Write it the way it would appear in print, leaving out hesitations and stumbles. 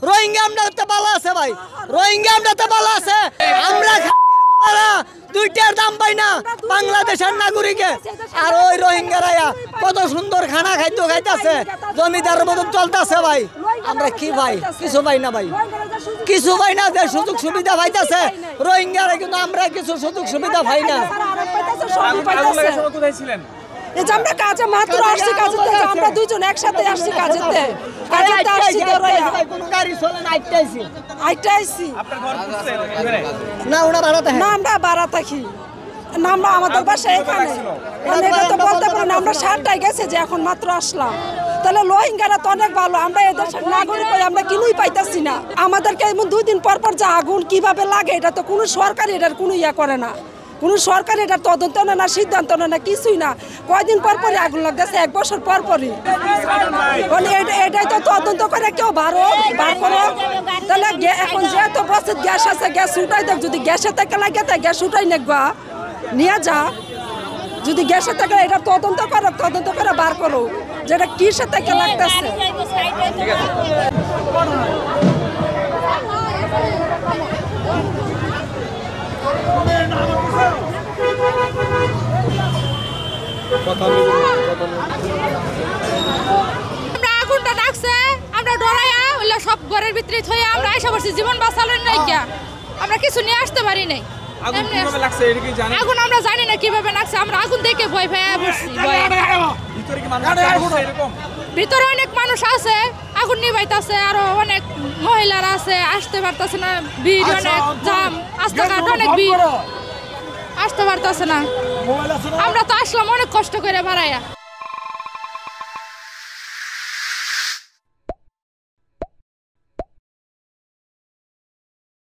রোহিঙ্গা আমরাতে ভালো আছে ভাই, রোহিঙ্গা আমরাতে ভালো আছে। আমরা দুইটার দাম পাই না বাংলাদেশের নাগরিকে, আর ওই রোহিঙ্গারা কত সুন্দর খানা খাদ্য খাইতেছে, জমিদার মতন চলতেছে ভাই। আমরা কি ভাই কিছু পাই না ভাই, কিছু পাই না, যে সুযোগ সুবিধা পাইতেছে রোহিঙ্গারা, কিন্তু আমরা কিছু সুযোগ সুবিধা পাই না। আমরা কাজে মাত্র আসছি, কাজে আমরা দুইজন একসাথে আসছি কাজেতে। আমরা ভাড়া থাকি না, আমরা আমাদের বাসায় এখানে তো বলতে পারি না। আমরা 7টায় গেছে যে এখন মাত্র আসলাম, তাহলে রোহিঙ্গারা তো অনেক ভালো, আমরা এদের নাগরিক হয়ে আমরা কিনুই পাইতেছি না। আমাদেরকে এমন 2 দিন পর পর যে আগুন কিভাবে লাগে, এটা তো কোনো সরকার এটার কোনো ইয়া করে না, কোনো সরকার এটার তদন্ত নেয় না, সিদ্ধান্ত নেয় না, কিছুই না। কয়দিন পর পরই আগুন লাগতেছে, 1 বছর পর পরই। এটাই তো তদন্ত করে কেউ বার করো। তাহলে এখন যেহেতু বছর গ্যাস আছে, গ্যাস উঠাই দেখ, যদি গ্যাসের থেকে লাগে তাই গ্যাস উঠাই নেবা নিয়ে যা। যদি গ্যাসের থেকে এটা তদন্ত করো, তদন্ত করে বার করো যেটা কিসের থেকে লাগতেছে। আগুনটা ডাকছে, আমরা ডরাইয়া ওইলা সব ঘরের ভিতরে থইয়া আমরা এসে পড়ছি, জীবন বাঁচালেন নাই গিয়া, আমরা কিছু নিয়ে আসতে পারি নাই। আগুন আমরা জানি না কিভাবে লাগছে, আমরা আগুন দেখে ভয় পেয়ে পড়ছি। ভিতরে অনেক মানুষ আছে, আগুন নিভাইতেছে, আরো অনেক মহিলারা আছে, আসতে পারতেছে না, ভিড় অনেক জাম, রাস্তাঘাট অনেক ভিড়, আসতে পারতেছে না। আমরা তো আসলাম অনেক কষ্ট করে ভাড়াইয়া।